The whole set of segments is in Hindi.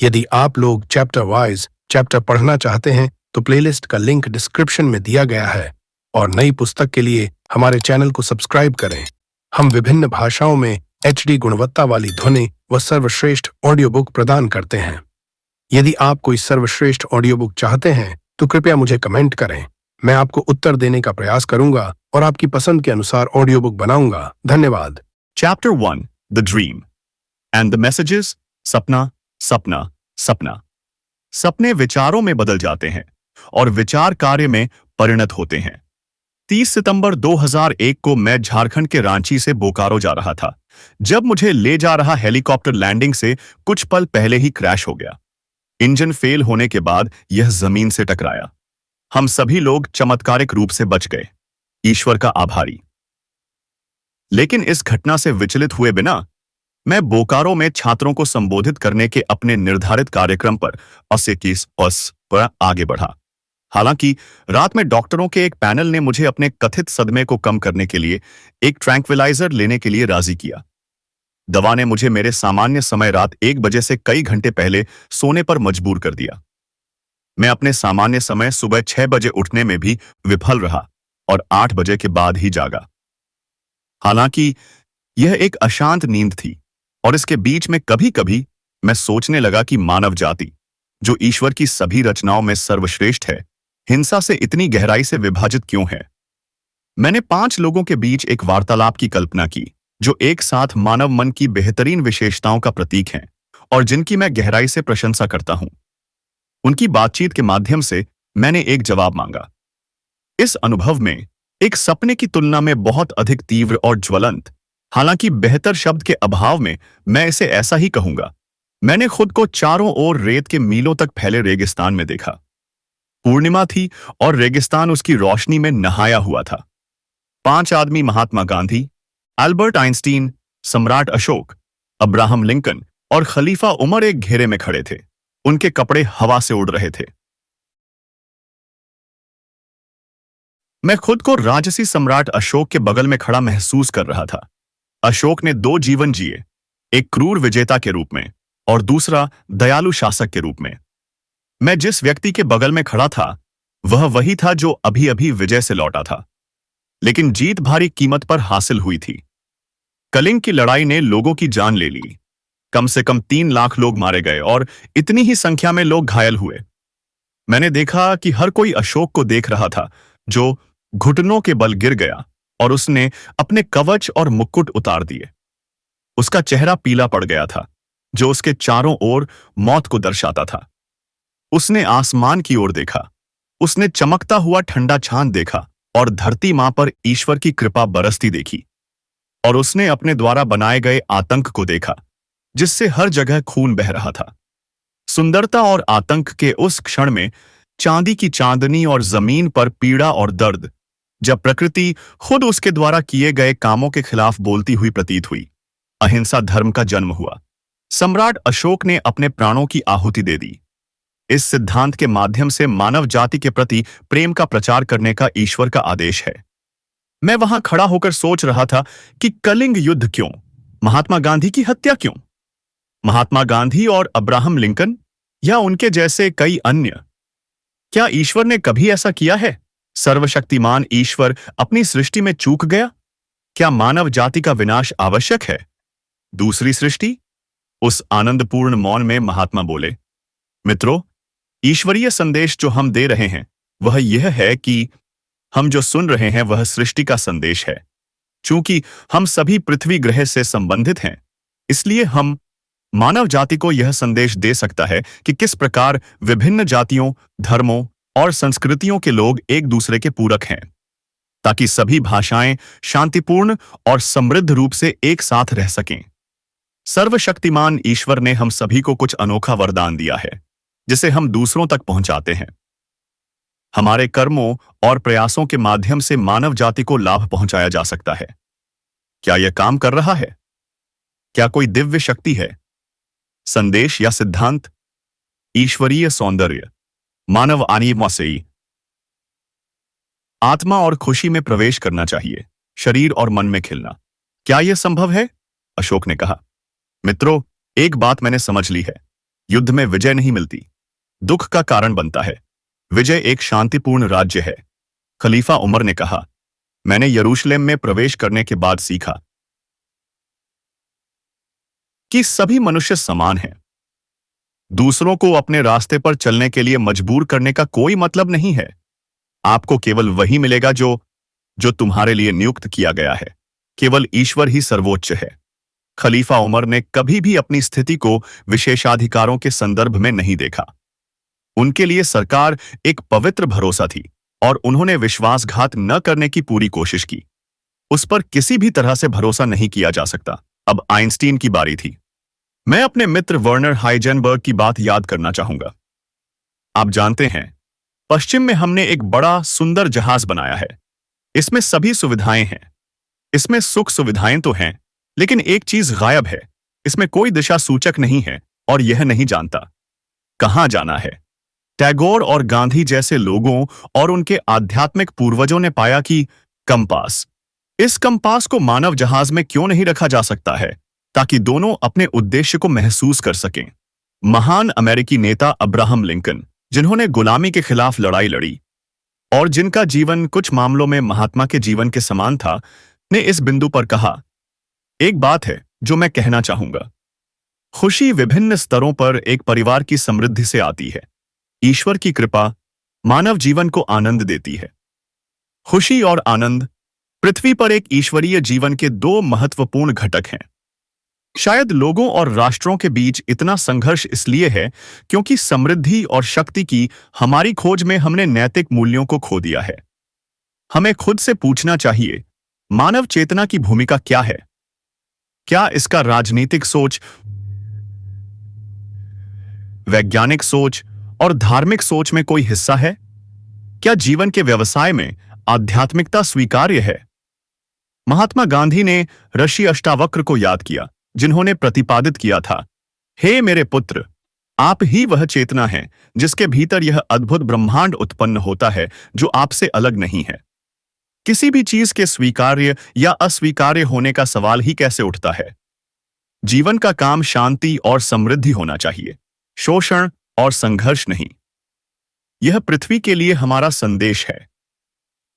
यदि आप लोग चैप्टर वाइज चैप्टर पढ़ना चाहते हैं तो प्लेलिस्ट का लिंक डिस्क्रिप्शन में दिया गया है और नई पुस्तक के लिए हमारे चैनल को सब्सक्राइब करें। हम विभिन्न भाषाओं में HD गुणवत्ता वाली ध्वनि व सर्वश्रेष्ठ ऑडियो बुक प्रदान करते हैं। यदि आप कोई सर्वश्रेष्ठ ऑडियो बुक चाहते हैं तो कृपया मुझे कमेंट करें। मैं आपको उत्तर देने का प्रयास करूंगा और आपकी पसंद के अनुसार ऑडियो बुक बनाऊंगा। धन्यवाद। Chapter 1 The Dream and the Messages सपना सपना सपना। सपने विचारों में बदल जाते हैं और विचार कार्य में परिणत होते हैं। 30 सितंबर 2001 को मैं झारखंड के रांची से बोकारो जा रहा था जब मुझे ले जा रहा हेलीकॉप्टर लैंडिंग से कुछ पल पहले ही क्रैश हो गया। इंजन फेल होने के बाद यह जमीन से टकराया। हम सभी लोग चमत्कारिक रूप से बच गए, ईश्वर का आभारी। लेकिन इस घटना से विचलित हुए बिना मैं बोकारो में छात्रों को संबोधित करने के अपने निर्धारित कार्यक्रम पर पर आगे बढ़ा। हालांकि रात में डॉक्टरों के एक पैनल ने मुझे अपने कथित सदमे को कम करने के लिए एक ट्रैंक्विलाइजर लेने के लिए राजी किया। दवा ने मुझे मेरे सामान्य समय रात 1 बजे से कई घंटे पहले सोने पर मजबूर कर दिया। मैं अपने सामान्य समय सुबह 6 बजे उठने में भी विफल रहा और 8 बजे के बाद ही जागा। हालांकि यह एक अशांत नींद थी और इसके बीच में कभी-कभी मैं सोचने लगा कि मानव जाति, जो ईश्वर की सभी रचनाओं में सर्वश्रेष्ठ है, हिंसा से इतनी गहराई से विभाजित क्यों है। मैंने 5 लोगों के बीच एक वार्तालाप की कल्पना की जो एक साथ मानव मन की बेहतरीन विशेषताओं का प्रतीक हैं और जिनकी मैं गहराई से प्रशंसा करता हूं। उनकी बातचीत के माध्यम से मैंने एक जवाब मांगा। इस अनुभव में एक सपने की तुलना में बहुत अधिक तीव्र और ज्वलंत, हालांकि बेहतर शब्द के अभाव में मैं इसे ऐसा ही कहूंगा, मैंने खुद को चारों ओर रेत के मीलों तक फैले रेगिस्तान में देखा। पूर्णिमा थी और रेगिस्तान उसकी रोशनी में नहाया हुआ था। 5 आदमी महात्मा गांधी, अल्बर्ट आइंस्टीन, सम्राट अशोक, अब्राहम लिंकन और खलीफा उमर एक घेरे में खड़े थे। उनके कपड़े हवा से उड़ रहे थे। मैं खुद को राजसी सम्राट अशोक के बगल में खड़ा महसूस कर रहा था। अशोक ने 2 जीवन जिए, एक क्रूर विजेता के रूप में और दूसरा दयालु शासक के रूप में। मैं जिस व्यक्ति के बगल में खड़ा था वह वही था जो अभी-अभी विजय से लौटा था, लेकिन जीत भारी कीमत पर हासिल हुई थी। कलिंग की लड़ाई ने लोगों की जान ले ली। कम से कम 3 लाख लोग मारे गए और इतनी ही संख्या में लोग घायल हुए। मैंने देखा कि हर कोई अशोक को देख रहा था जो घुटनों के बल गिर गया और उसने अपने कवच और मुकुट उतार दिए। उसका चेहरा पीला पड़ गया था जो उसके चारों ओर मौत को दर्शाता था। उसने आसमान की ओर देखा, उसने चमकता हुआ ठंडा चांद देखा और धरती मां पर ईश्वर की कृपा बरसती देखी। और उसने अपने द्वारा बनाए गए आतंक को देखा जिससे हर जगह खून बह रहा था। सुंदरता और आतंक के उस क्षण में चांदी की चांदनी और जमीन पर पीड़ा और दर्द, जब प्रकृति खुद उसके द्वारा किए गए कामों के खिलाफ बोलती हुई प्रतीत हुई। अहिंसा धर्म का जन्म हुआ। सम्राट अशोक ने अपने प्राणों की आहुति दे दी। इस सिद्धांत के माध्यम से मानव जाति के प्रति प्रेम का प्रचार करने का ईश्वर का आदेश है। मैं वहां खड़ा होकर सोच रहा था कि कलिंग युद्ध क्यों, महात्मा गांधी की हत्या क्यों, महात्मा गांधी और अब्राहम लिंकन या उनके जैसे कई अन्य। क्या ईश्वर ने कभी ऐसा किया है? सर्वशक्तिमान ईश्वर अपनी सृष्टि में चूक गया? क्या मानव जाति का विनाश आवश्यक है? दूसरी सृष्टि? उस आनंदपूर्ण मौन में महात्मा बोले, मित्रों, ईश्वरीय संदेश जो हम दे रहे हैं वह यह है कि हम जो सुन रहे हैं वह सृष्टि का संदेश है। चूंकि हम सभी पृथ्वी ग्रह से संबंधित हैं, इसलिए हम मानव जाति को यह संदेश दे सकता है कि किस प्रकार विभिन्न जातियों, धर्मों और संस्कृतियों के लोग एक दूसरे के पूरक हैं, ताकि सभी भाषाएं शांतिपूर्ण और समृद्ध रूप से एक साथ रह सकें। सर्वशक्तिमान ईश्वर ने हम सभी को कुछ अनोखा वरदान दिया है जिसे हम दूसरों तक पहुंचाते हैं। हमारे कर्मों और प्रयासों के माध्यम से मानव जाति को लाभ पहुंचाया जा सकता है। क्या यह काम कर रहा है? क्या कोई दिव्य शक्ति है, संदेश या सिद्धांत? ईश्वरीय सौंदर्य, मानव आत्मा से आत्मा और खुशी में प्रवेश करना चाहिए, शरीर और मन में खिलना। क्या यह संभव है? अशोक ने कहा, मित्रों, एक बात मैंने समझ ली है, युद्ध में विजय नहीं मिलती, दुख का कारण बनता है। विजय एक शांतिपूर्ण राज्य है। खलीफा उमर ने कहा, मैंने यरूशलेम में प्रवेश करने के बाद सीखा कि सभी मनुष्य समान हैं। दूसरों को अपने रास्ते पर चलने के लिए मजबूर करने का कोई मतलब नहीं है। आपको केवल वही मिलेगा जो तुम्हारे लिए नियुक्त किया गया है। केवल ईश्वर ही सर्वोच्च है। खलीफा उमर ने कभी भी अपनी स्थिति को विशेषाधिकारों के संदर्भ में नहीं देखा। उनके लिए सरकार एक पवित्र भरोसा थी और उन्होंने विश्वासघात न करने की पूरी कोशिश की। उस पर किसी भी तरह से भरोसा नहीं किया जा सकता। अब आइंस्टीन की बारी थी। मैं अपने मित्र वर्नर हाइजेनबर्ग की बात याद करना चाहूंगा। आप जानते हैं, पश्चिम में हमने एक बड़ा सुंदर जहाज बनाया है। इसमें सभी सुविधाएं हैं। इसमें सुख सुविधाएं तो हैं, लेकिन एक चीज गायब है। इसमें कोई दिशा सूचक नहीं है और यह नहीं जानता कहां जाना है। टैगोर और गांधी जैसे लोगों और उनके आध्यात्मिक पूर्वजों ने पाया कि कंपास, इस कंपास को मानव जहाज में क्यों नहीं रखा जा सकता है, ताकि दोनों अपने उद्देश्य को महसूस कर सकें। महान अमेरिकी नेता अब्राहम लिंकन, जिन्होंने गुलामी के खिलाफ लड़ाई लड़ी और जिनका जीवन कुछ मामलों में महात्मा के जीवन के समान था, ने इस बिंदु पर कहा, एक बात है जो मैं कहना चाहूंगा। खुशी विभिन्न स्तरों पर एक परिवार की समृद्धि से आती है। ईश्वर की कृपा मानव जीवन को आनंद देती है। खुशी और आनंद पृथ्वी पर एक ईश्वरीय जीवन के दो महत्वपूर्ण घटक हैं। शायद लोगों और राष्ट्रों के बीच इतना संघर्ष इसलिए है क्योंकि समृद्धि और शक्ति की हमारी खोज में हमने नैतिक मूल्यों को खो दिया है। हमें खुद से पूछना चाहिए, मानव चेतना की भूमिका क्या है? क्या इसका राजनीतिक सोच, वैज्ञानिक सोच और धार्मिक सोच में कोई हिस्सा है? क्या जीवन के व्यवसाय में आध्यात्मिकता स्वीकार्य है? महात्मा गांधी ने ऋषि अष्टावक्र को याद किया, जिन्होंने प्रतिपादित किया था, हे मेरे पुत्र, आप ही वह चेतना है जिसके भीतर यह अद्भुत ब्रह्मांड उत्पन्न होता है जो आपसे अलग नहीं है। किसी भी चीज के स्वीकार्य या अस्वीकार्य होने का सवाल ही कैसे उठता है? जीवन का काम शांति और समृद्धि होना चाहिए, शोषण और संघर्ष नहीं। यह पृथ्वी के लिए हमारा संदेश है।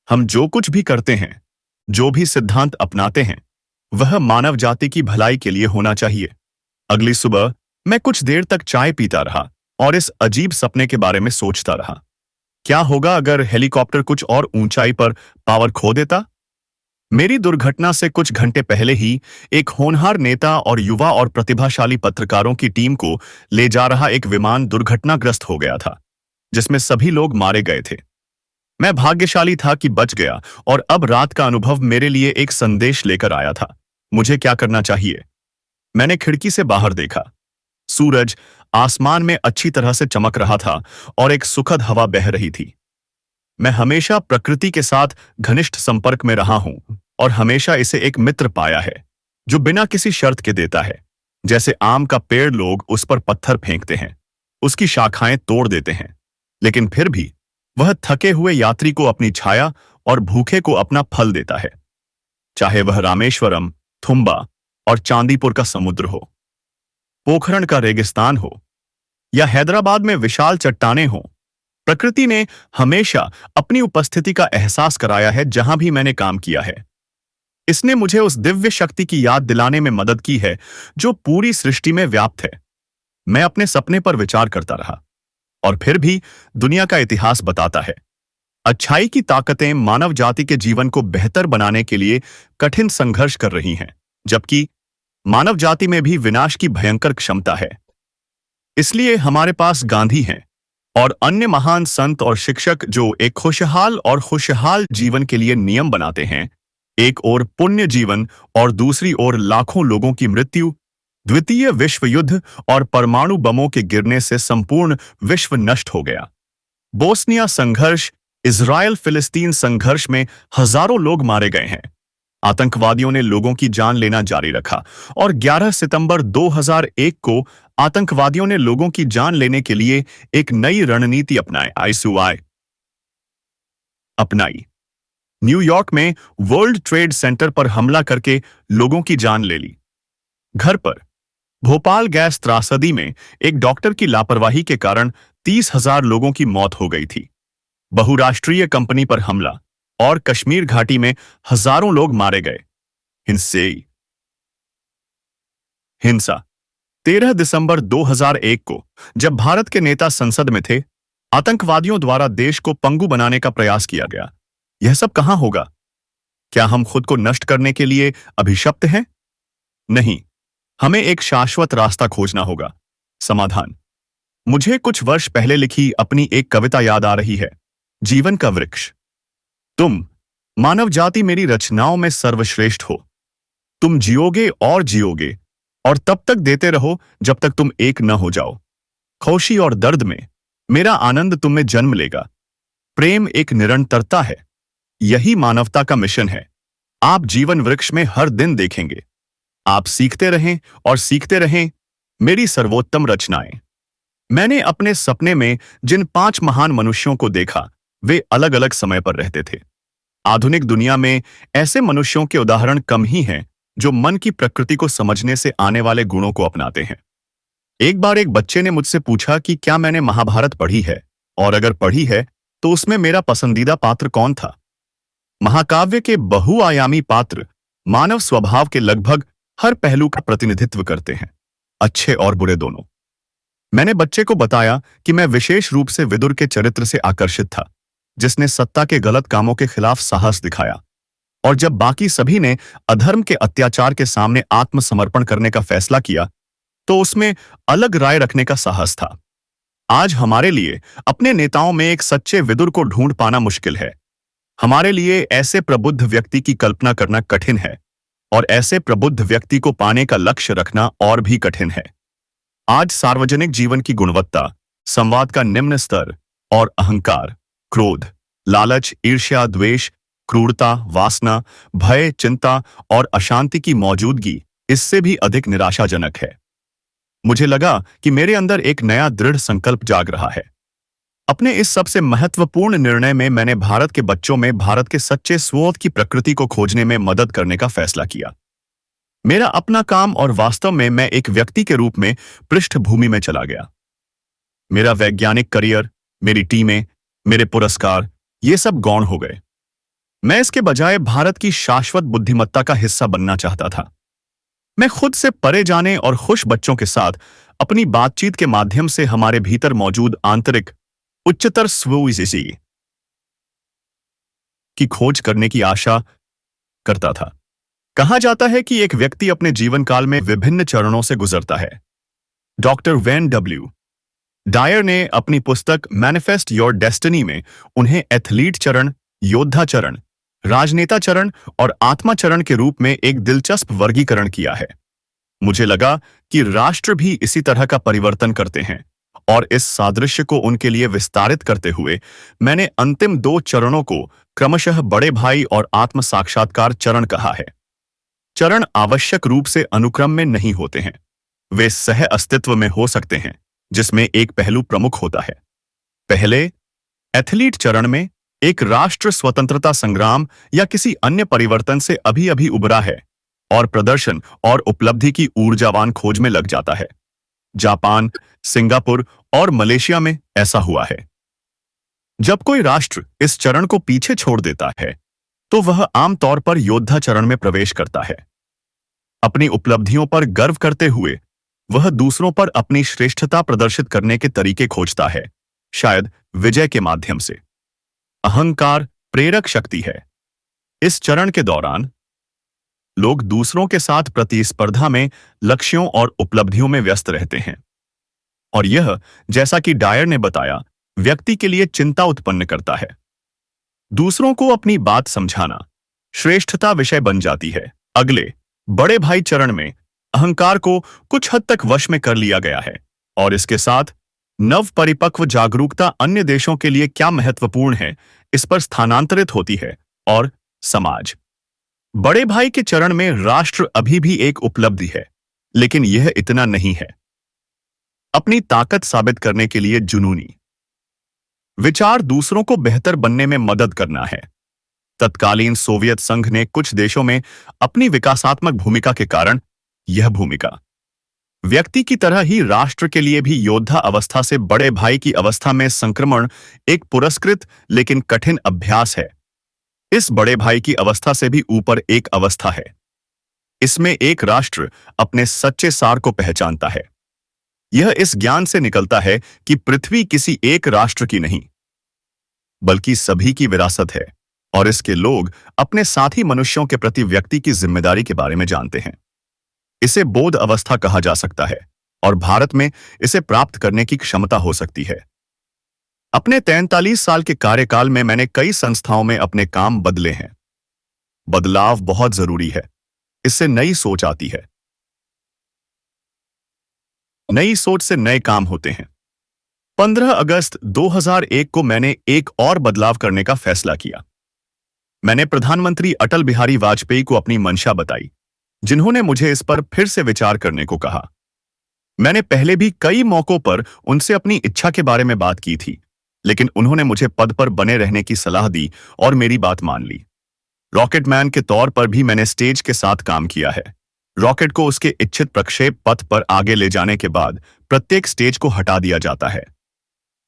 हम जो कुछ भी करते हैं, जो भी सिद्धांत अपनाते हैं, वह मानव जाति की भलाई के लिए होना चाहिए। अगली सुबह मैं कुछ देर तक चाय पीता रहा और इस अजीब सपने के बारे में सोचता रहा। क्या होगा अगर हेलीकॉप्टर कुछ और ऊंचाई पर पावर खो देता? मेरी दुर्घटना से कुछ घंटे पहले ही एक होनहार नेता और युवा और प्रतिभाशाली पत्रकारों की टीम को ले जा रहा एक विमान दुर्घटनाग्रस्त हो गया था, जिसमें सभी लोग मारे गए थे। मैं भाग्यशाली था कि बच गया और अब रात का अनुभव मेरे लिए एक संदेश लेकर आया था। मुझे क्या करना चाहिए? मैंने खिड़की से बाहर देखा। सूरज आसमान में अच्छी तरह से चमक रहा था और एक सुखद हवा बह रही थी। मैं हमेशा प्रकृति के साथ घनिष्ठ संपर्क में रहा हूं और हमेशा इसे एक मित्र पाया है जो बिना किसी शर्त के देता है। जैसे आम का पेड़, लोग उस पर पत्थर फेंकते हैं, उसकी शाखाएं तोड़ देते हैं, लेकिन फिर भी वह थके हुए यात्री को अपनी छाया और भूखे को अपना फल देता है। चाहे वह रामेश्वरम, थुम्बा और चांदीपुर का समुद्र हो, पोखरण का रेगिस्तान हो या हैदराबाद में विशाल चट्टानें हो, प्रकृति ने हमेशा अपनी उपस्थिति का एहसास कराया है जहां भी मैंने काम किया है। इसने मुझे उस दिव्य शक्ति की याद दिलाने में मदद की है जो पूरी सृष्टि में व्याप्त है। मैं अपने सपने पर विचार करता रहा और फिर भी दुनिया का इतिहास बताता है, अच्छाई की ताकतें मानव जाति के जीवन को बेहतर बनाने के लिए कठिन संघर्ष कर रही हैं, जबकि मानव जाति में भी विनाश की भयंकर क्षमता है। इसलिए हमारे पास गांधी हैं और अन्य महान संत और शिक्षक जो एक खुशहाल जीवन के लिए नियम बनाते हैं। एक ओर पुण्य जीवन और दूसरी ओर लाखों लोगों की मृत्यु। द्वितीय विश्व युद्ध और परमाणु बमों के गिरने से संपूर्ण विश्व नष्ट हो गया। बोस्निया संघर्ष, इजराइल फिलिस्तीन संघर्ष में हजारों लोग मारे गए हैं। आतंकवादियों ने लोगों की जान लेना जारी रखा और 11 सितंबर 2001 को आतंकवादियों ने लोगों की जान लेने के लिए एक नई रणनीति अपनाई। न्यूयॉर्क में वर्ल्ड ट्रेड सेंटर पर हमला करके लोगों की जान ले ली। घर पर भोपाल गैस त्रासदी में एक डॉक्टर की लापरवाही के कारण 30,000 लोगों की मौत हो गई थी। बहुराष्ट्रीय कंपनी पर हमला और कश्मीर घाटी में हजारों लोग मारे गए। हिंसे हिंसा 13 दिसंबर 2001 को जब भारत के नेता संसद में थे, आतंकवादियों द्वारा देश को पंगु बनाने का प्रयास किया गया। यह सब कहां होगा? क्या हम खुद को नष्ट करने के लिए अभिशप्त हैं? नहीं, हमें एक शाश्वत रास्ता खोजना होगा। समाधान। मुझे कुछ वर्ष पहले लिखी अपनी एक कविता याद आ रही है, जीवन का वृक्ष। तुम, मानव जाति मेरी रचनाओं में सर्वश्रेष्ठ हो। तुम जियोगे और तब तक देते रहो जब तक तुम एक न हो जाओ। खुशी और दर्द में मेरा आनंद तुम में जन्म लेगा। प्रेम एक निरंतरता है। यही मानवता का मिशन है। आप जीवन वृक्ष में हर दिन देखेंगे। आप सीखते रहें और सीखते रहें मेरी सर्वोत्तम रचनाएं। मैंने अपने सपने में जिन 5 महान मनुष्यों को देखा, वे अलग अलग समय पर रहते थे। आधुनिक दुनिया में ऐसे मनुष्यों के उदाहरण कम ही हैं जो मन की प्रकृति को समझने से आने वाले गुणों को अपनाते हैं। एक बार एक बच्चे ने मुझसे पूछा कि क्या मैंने महाभारत पढ़ी है, और अगर पढ़ी है तो उसमें मेरा पसंदीदा पात्र कौन था। महाकाव्य के बहुआयामी पात्र मानव स्वभाव के लगभग हर पहलू का प्रतिनिधित्व करते हैं, अच्छे और बुरे दोनों। मैंने बच्चे को बताया कि मैं विशेष रूप से विदुर के चरित्र से आकर्षित था, जिसने सत्ता के गलत कामों के खिलाफ साहस दिखाया, और जब बाकी सभी ने अधर्म के अत्याचार के सामने आत्मसमर्पण करने का फैसला किया, तो उसमें अलग राय रखने का साहस था। आज हमारे लिए अपने नेताओं में एक सच्चे विदुर को ढूंढ पाना मुश्किल है। हमारे लिए ऐसे प्रबुद्ध व्यक्ति की कल्पना करना कठिन है, और ऐसे प्रबुद्ध व्यक्ति को पाने का लक्ष्य रखना और भी कठिन है। आज सार्वजनिक जीवन की गुणवत्ता, संवाद का निम्न स्तर और अहंकार, क्रोध, लालच, ईर्ष्या, द्वेष, क्रूरता, वासना, भय, चिंता और अशांति की मौजूदगी इससे भी अधिक निराशाजनक है। मुझे लगा कि मेरे अंदर एक नया दृढ़ संकल्प जाग रहा है। अपने इस सबसे महत्वपूर्ण निर्णय में मैंने भारत के बच्चों में भारत के सच्चे स्वोत की प्रकृति को खोजने में मदद करने का फैसला किया। मेरा अपना काम और वास्तव में मैं एक व्यक्ति के रूप में पृष्ठभूमि में चला गया। मेरा वैज्ञानिक करियर, मेरी टीमें, मेरे पुरस्कार, ये सब गौण हो गए। मैं इसके बजाय भारत की शाश्वत बुद्धिमत्ता का हिस्सा बनना चाहता था। मैं खुद से परे जाने और खुश बच्चों के साथ अपनी बातचीत के माध्यम से हमारे भीतर मौजूद आंतरिक उच्चतर स्वविशेषी की खोज करने की आशा करता था। कहा जाता है कि एक व्यक्ति अपने जीवन काल में विभिन्न चरणों से गुजरता है। डॉक्टर वेन डब्ल्यू डायर ने अपनी पुस्तक मैनिफेस्ट योर डेस्टिनी में उन्हें एथलीट चरण, योद्धा चरण, राजनेता चरण और आत्मा चरण के रूप में एक दिलचस्प वर्गीकरण किया है। मुझे लगा कि राष्ट्र भी इसी तरह का परिवर्तन करते हैं, और इस सादृश्य को उनके लिए विस्तारित करते हुए मैंने अंतिम 2 चरणों को क्रमशः बड़े भाई और आत्म साक्षात्कार चरण कहा है। चरण आवश्यक रूप से अनुक्रम में नहीं होते हैं, वे सह अस्तित्व में हो सकते हैं, जिसमें एक पहलू प्रमुख होता है। पहले, एथलीट चरण में एक राष्ट्र स्वतंत्रता संग्राम या किसी अन्य परिवर्तन से अभी अभी उबरा है और प्रदर्शन और उपलब्धि की ऊर्जावान खोज में लग जाता है। जापान, सिंगापुर और मलेशिया में ऐसा हुआ है। जब कोई राष्ट्र इस चरण को पीछे छोड़ देता है, तो वह आमतौर पर योद्धा चरण में प्रवेश करता है। अपनी उपलब्धियों पर गर्व करते हुए वह दूसरों पर अपनी श्रेष्ठता प्रदर्शित करने के तरीके खोजता है, शायद विजय के माध्यम से। अहंकार प्रेरक शक्ति है। इस चरण के दौरान लोग दूसरों के साथ प्रतिस्पर्धा में लक्ष्यों और उपलब्धियों में व्यस्त रहते हैं, और यह, जैसा कि डायर ने बताया, व्यक्ति के लिए चिंता उत्पन्न करता है। दूसरों को अपनी बात समझाना श्रेष्ठता विषय बन जाती है। अगले, बड़े भाई चरण में अहंकार को कुछ हद तक वश में कर लिया गया है, और इसके साथ नव परिपक्व जागरूकता अन्य देशों के लिए क्या महत्वपूर्ण है इस पर स्थानांतरित होती है, और समाज। बड़े भाई के चरण में राष्ट्र अभी भी एक उपलब्धि है, लेकिन यह इतना नहीं है। अपनी ताकत साबित करने के लिए जुनूनी विचार दूसरों को बेहतर बनने में मदद करना है। तत्कालीन सोवियत संघ ने कुछ देशों में अपनी विकासात्मक भूमिका के कारण यह भूमिका व्यक्ति की तरह ही राष्ट्र के लिए भी योद्धा अवस्था से बड़े भाई की अवस्था में संक्रमण एक पुरस्कृत लेकिन कठिन अभ्यास है। इस बड़े भाई की अवस्था से भी ऊपर एक अवस्था है। इसमें एक राष्ट्र अपने सच्चे सार को पहचानता है। यह इस ज्ञान से निकलता है कि पृथ्वी किसी एक राष्ट्र की नहीं, बल्कि सभी की विरासत है, और इसके लोग अपने साथी मनुष्यों के प्रति व्यक्ति की जिम्मेदारी के बारे में जानते हैं। इसे बोध अवस्था कहा जा सकता है, और भारत में इसे प्राप्त करने की क्षमता हो सकती है। अपने 43 साल के कार्यकाल में मैंने कई संस्थाओं में अपने काम बदले हैं। बदलाव बहुत जरूरी है, इससे नई सोच आती है। नई सोच से नए काम होते हैं। 15 अगस्त 2001 को मैंने एक और बदलाव करने का फैसला किया। मैंने प्रधानमंत्री अटल बिहारी वाजपेयी को अपनी मंशा बताई, जिन्होंने मुझे इस पर फिर से विचार करने को कहा। मैंने पहले भी कई मौकों पर उनसे अपनी इच्छा के बारे में बात की थी, लेकिन उन्होंने मुझे पद पर बने रहने की सलाह दी और मेरी बात मान ली। रॉकेटमैन के तौर पर भी मैंने स्टेज के साथ काम किया है। रॉकेट को उसके इच्छित प्रक्षेप पथ पर आगे ले जाने के बाद प्रत्येक स्टेज को हटा दिया जाता है।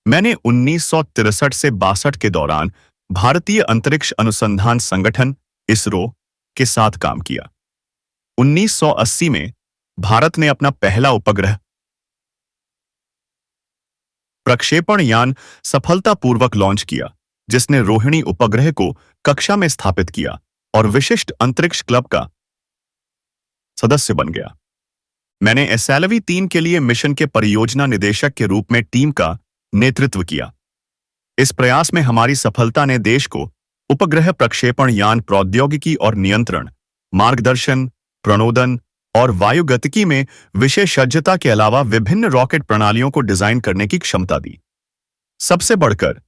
मैंने 1963 से 62 के दौरान भारतीय अंतरिक्ष अनुसंधान संगठन इसरो के साथ काम किया। 1980 में भारत ने अपना पहला उपग्रह प्रक्षेपण यान सफलतापूर्वक लॉन्च किया, जिसने रोहिणी उपग्रह को कक्षा में स्थापित किया और विशिष्ट अंतरिक्ष क्लब का सदस्य बन गया। मैंने एसएलवी 3 के लिए मिशन के परियोजना निदेशक के रूप में टीम का नेतृत्व किया। इस प्रयास में हमारी सफलता ने देश को उपग्रह प्रक्षेपण यान प्रौद्योगिकी और नियंत्रण, मार्गदर्शन, प्रणोदन और वायुगतिकी में विशेषज्ञता के अलावा विभिन्न रॉकेट प्रणालियों को डिजाइन करने की क्षमता दी। सबसे बढ़कर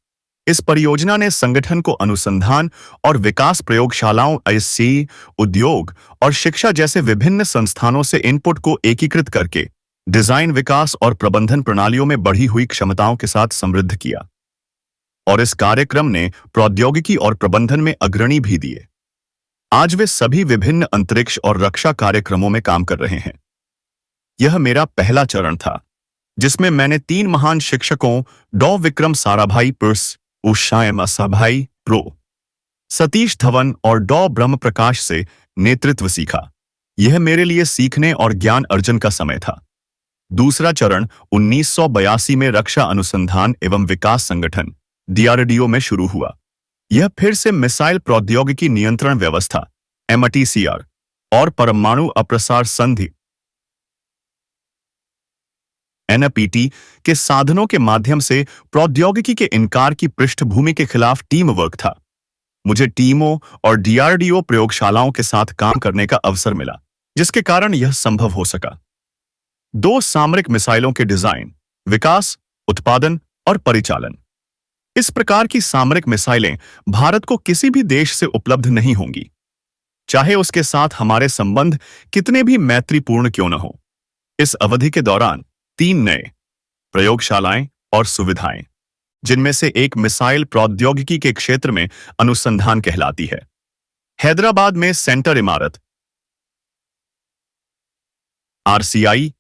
इस परियोजना ने संगठन को अनुसंधान और विकास प्रयोगशालाओं, आईएससी, उद्योग और शिक्षा जैसे विभिन्न संस्थानों से इनपुट को एकीकृत करके डिजाइन, विकास और प्रबंधन प्रणालियों में बढ़ी हुई क्षमताओं के साथ समृद्ध किया। और इस कार्यक्रम ने प्रौद्योगिकी और प्रबंधन में अग्रणी भी दिए। आज वे सभी विभिन्न अंतरिक्ष और रक्षा कार्यक्रमों में काम कर रहे हैं। यह मेरा पहला चरण था, जिसमें मैंने 3 महान शिक्षकों डॉ विक्रम साराभाई पुर्स, उषाएम असाभाई प्रो, सतीश धवन और डॉ ब्रह्म प्रकाश से नेतृत्व सीखा। यह मेरे लिए सीखने और ज्ञान अर्जन का समय था। दूसरा चरण 1982 में रक्षा अनुसंधान एवं विकास संगठन DRDO में शुरू हुआ। यह फिर से मिसाइल प्रौद्योगिकी नियंत्रण व्यवस्था MTCR और परमाणु अप्रसार संधि NPT के साधनों के माध्यम से प्रौद्योगिकी के इनकार की पृष्ठभूमि के खिलाफ टीम वर्क था। मुझे टीमों और DRDO प्रयोगशालाओं के साथ काम करने का अवसर मिला, जिसके कारण यह संभव हो सका। 2 सामरिक मिसाइलों के डिजाइन, विकास, उत्पादन और परिचालन। इस प्रकार की सामरिक मिसाइलें भारत को किसी भी देश से उपलब्ध नहीं होंगी, चाहे उसके साथ हमारे संबंध कितने भी मैत्रीपूर्ण क्यों न हो। इस अवधि के दौरान 3 नए प्रयोगशालाएं और सुविधाएं, जिनमें से एक मिसाइल प्रौद्योगिकी के क्षेत्र में अनुसंधान कहलाती है, हैदराबाद में सेंटर इमारत RCI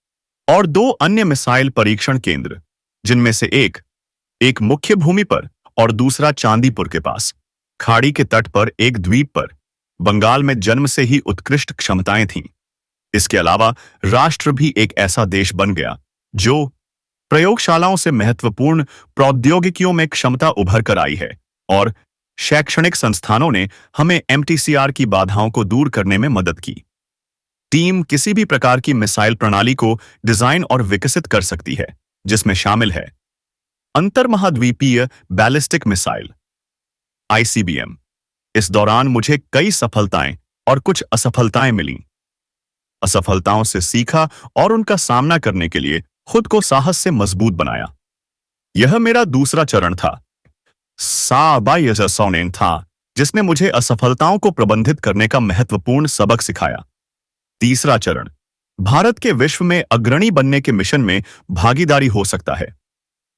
और 2 अन्य मिसाइल परीक्षण केंद्र, जिनमें से एक मुख्य भूमि पर और दूसरा चांदीपुर के पास, खाड़ी के तट पर एक द्वीप पर, बंगाल में जन्म से ही उत्कृष्ट क्षमताएं थीं। इसके अलावा राष्ट्र भी एक ऐसा देश बन गया जो प्रयोगशालाओं से महत्वपूर्ण प्रौद्योगिकियों में क्षमता उभर कर आई है, और शैक्षणिक संस्थानों ने हमें MTCR की बाधाओं को दूर करने में मदद की। टीम किसी भी प्रकार की मिसाइल प्रणाली को डिजाइन और विकसित कर सकती है, जिसमें शामिल है अंतर्महाद्वीपीय बैलिस्टिक मिसाइल ICBM। इस दौरान मुझे कई सफलताएं और कुछ असफलताएं मिलीं। असफलताओं से सीखा और उनका सामना करने के लिए खुद को साहस से मजबूत बनाया। यह मेरा दूसरा चरण था। साबायसौनेन था, जिसने मुझे असफलताओं को प्रबंधित करने का महत्वपूर्ण सबक सिखाया। तीसरा चरण भारत के विश्व में अग्रणी बनने के मिशन में भागीदारी हो सकता है।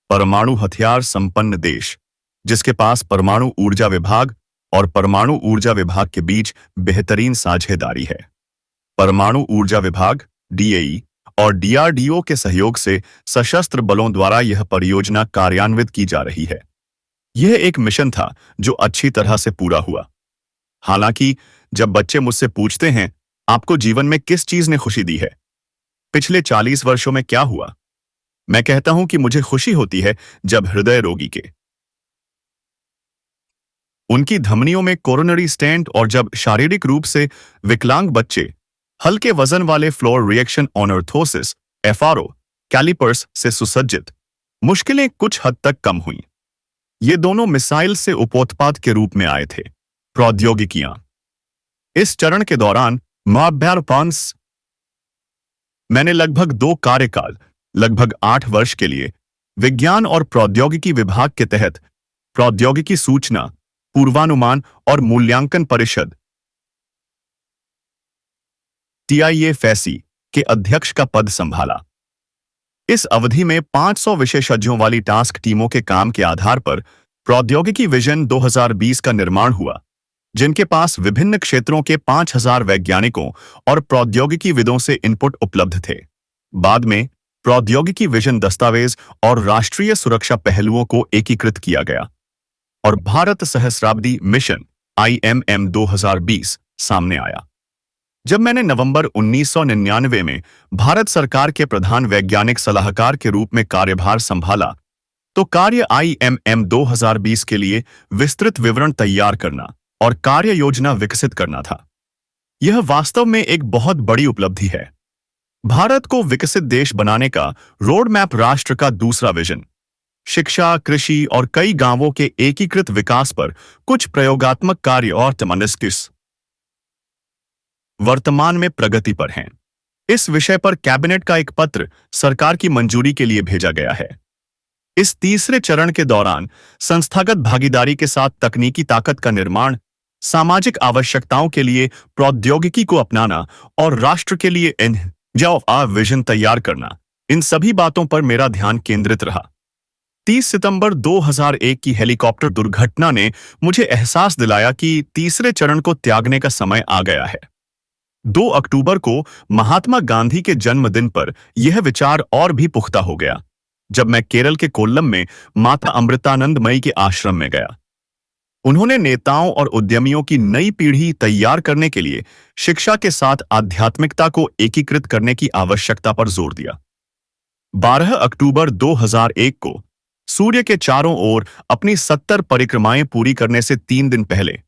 परमाणु हथियार संपन्न देश, जिसके पास परमाणु ऊर्जा विभाग और परमाणु ऊर्जा विभाग के बीच बेहतरीन साझेदारी है। परमाणु ऊर्जा विभाग DAE और डीआरडीओ के सहयोग से सशस्त्र बलों द्वारा यह परियोजना कार्यान्वित की जा रही है। यह एक मिशन था जो अच्छी तरह से पूरा हुआ। हालांकि जब बच्चे मुझसे पूछते हैं, आपको जीवन में किस चीज ने खुशी दी है, पिछले 40 वर्षों में क्या हुआ, मैं कहता हूं कि मुझे खुशी होती है जब हृदय रोगी के उनकी धमनियों में कोरोनरी स्टेंट और जब शारीरिक रूप से विकलांग बच्चे हल्के वजन वाले फ्लोर रिएक्शन ऑनर्थोसिस एफआरओ कैलिपर्स से सुसज्जित मुश्किलें कुछ हद तक कम हुई। ये दोनों मिसाइल से उपोत्पाद के रूप में आए थे। प्रौद्योगिकियां। इस चरण के दौरान मैंने लगभग 2 कार्यकाल लगभग 8 वर्ष के लिए विज्ञान और प्रौद्योगिकी विभाग के तहत प्रौद्योगिकी सूचना पूर्वानुमान और मूल्यांकन परिषद TIA-FACI के अध्यक्ष का पद संभाला। इस अवधि में 500 विशेषज्ञों वाली टास्क टीमों के काम के आधार पर प्रौद्योगिकी विजन 2020 का निर्माण हुआ, जिनके पास विभिन्न क्षेत्रों के 5000 वैज्ञानिकों और प्रौद्योगिकीविदों से इनपुट उपलब्ध थे। बाद में प्रौद्योगिकी विजन दस्तावेज और राष्ट्रीय सुरक्षा पहलुओं को एकीकृत किया गया और भारत सहस्राब्दी मिशन IMM 2020 सामने आया। जब मैंने नवंबर 1999 में भारत सरकार के प्रधान वैज्ञानिक सलाहकार के रूप में कार्यभार संभाला, तो कार्य IMM 2020 के लिए विस्तृत विवरण तैयार करना और कार्य योजना विकसित करना था। यह वास्तव में एक बहुत बड़ी उपलब्धि है। भारत को विकसित देश बनाने का रोड मैप राष्ट्र का दूसरा विजन, शिक्षा, कृषि और कई गांवों के एकीकृत विकास पर कुछ प्रयोगात्मक कार्य और तमन्निस वर्तमान में प्रगति पर हैं। इस विषय पर कैबिनेट का एक पत्र सरकार की मंजूरी के लिए भेजा गया है। इस तीसरे चरण के दौरान संस्थागत भागीदारी के साथ तकनीकी ताकत का निर्माण, सामाजिक आवश्यकताओं के लिए प्रौद्योगिकी को अपनाना और राष्ट्र के लिए विजन तैयार करना, इन सभी बातों पर मेरा ध्यान केंद्रित रहा। 30 सितंबर 2001 की हेलीकॉप्टर दुर्घटना ने मुझे एहसास दिलाया कि तीसरे चरण को त्यागने का समय आ गया है। 2 अक्टूबर को महात्मा गांधी के जन्मदिन पर यह विचार और भी पुख्ता हो गया, जब मैं केरल के कोल्लम में माता अमृतानंदमयी के आश्रम में गया। उन्होंने नेताओं और उद्यमियों की नई पीढ़ी तैयार करने के लिए शिक्षा के साथ आध्यात्मिकता को एकीकृत करने की आवश्यकता पर जोर दिया। 12 अक्टूबर 2001 को सूर्य के चारों ओर अपनी 70 परिक्रमाएं पूरी करने से 3 दिन पहले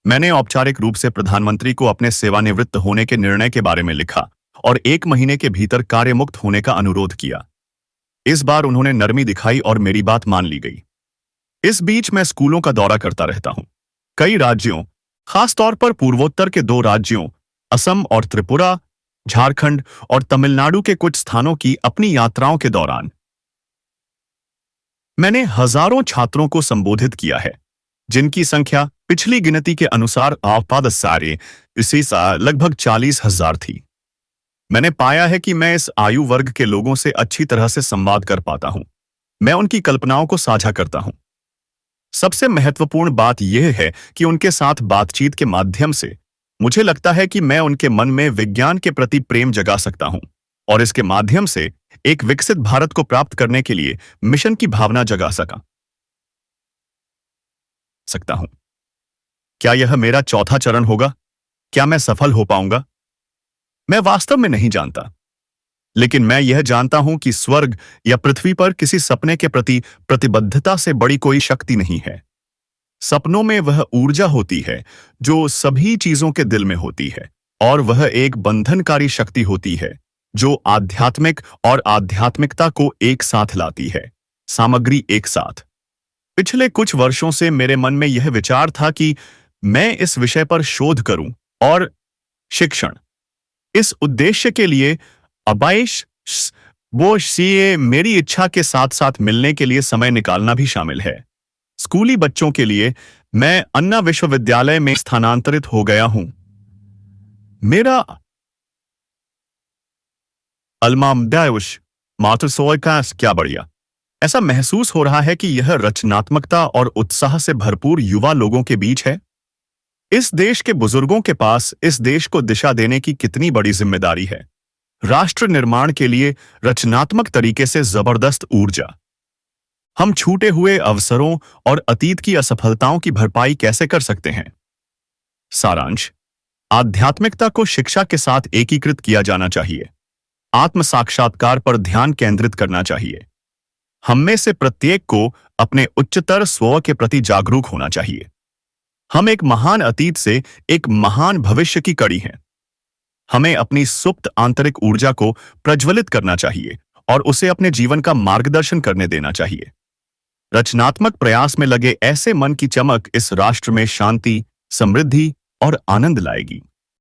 मैंने औपचारिक रूप से प्रधानमंत्री को अपने सेवानिवृत्त होने के निर्णय के बारे में लिखा और 1 महीने के भीतर कार्यमुक्त होने का अनुरोध किया। इस बार उन्होंने नरमी दिखाई और मेरी बात मान ली गई। इस बीच मैं स्कूलों का दौरा करता रहता हूं। कई राज्यों, खासतौर पर पूर्वोत्तर के 2 राज्यों असम और त्रिपुरा, झारखंड और तमिलनाडु के कुछ स्थानों की अपनी यात्राओं के दौरान मैंने हजारों छात्रों को संबोधित किया है, जिनकी संख्या पिछली गिनती के अनुसार लगभग 40,000 थी। मैंने पाया है कि मैं इस आयु वर्ग के लोगों से अच्छी तरह से संवाद कर पाता हूं। मैं उनकी कल्पनाओं को साझा करता हूं। सबसे महत्वपूर्ण बात यह है कि उनके साथ बातचीत के माध्यम से मुझे लगता है कि मैं उनके मन में विज्ञान के प्रति प्रेम जगा सकता हूं और इसके माध्यम से एक विकसित भारत को प्राप्त करने के लिए मिशन की भावना जगा सकता हूं। क्या यह मेरा चौथा चरण होगा? क्या मैं सफल हो पाऊंगा? मैं वास्तव में नहीं जानता, लेकिन मैं यह जानता हूं कि स्वर्ग या पृथ्वी पर किसी सपने के प्रति प्रतिबद्धता से बड़ी कोई शक्ति नहीं है। सपनों में वह ऊर्जा होती है जो सभी चीजों के दिल में होती है, और वह एक बंधनकारी शक्ति होती है जो आध्यात्मिक और आध्यात्मिकता को एक साथ लाती है, सामग्री एक साथ। पिछले कुछ वर्षों से मेरे मन में यह विचार था कि मैं इस विषय पर शोध करूं और शिक्षण, इस उद्देश्य के लिए मेरी इच्छा के साथ साथ मिलने के लिए समय निकालना भी शामिल है। स्कूली बच्चों के लिए मैं अन्ना विश्वविद्यालय में स्थानांतरित हो गया हूं। मेरा क्या बढ़िया। ऐसा महसूस हो रहा है कि यह रचनात्मकता और उत्साह से भरपूर युवा लोगों के बीच है। इस देश के बुजुर्गों के पास इस देश को दिशा देने की कितनी बड़ी जिम्मेदारी है। राष्ट्र निर्माण के लिए रचनात्मक तरीके से जबरदस्त ऊर्जा। हम छूटे हुए अवसरों और अतीत की असफलताओं की भरपाई कैसे कर सकते हैं? सारांश: आध्यात्मिकता को शिक्षा के साथ एकीकृत किया जाना चाहिए। आत्म साक्षात्कार पर ध्यान केंद्रित करना चाहिए। हम में से प्रत्येक को अपने उच्चतर स्व के प्रति जागरूक होना चाहिए। हम एक महान अतीत से एक महान भविष्य की कड़ी हैं। हमें अपनी सुप्त आंतरिक ऊर्जा को प्रज्वलित करना चाहिए और उसे अपने जीवन का मार्गदर्शन करने देना चाहिए। रचनात्मक प्रयास में लगे ऐसे मन की चमक इस राष्ट्र में शांति, समृद्धि और आनंद लाएगी।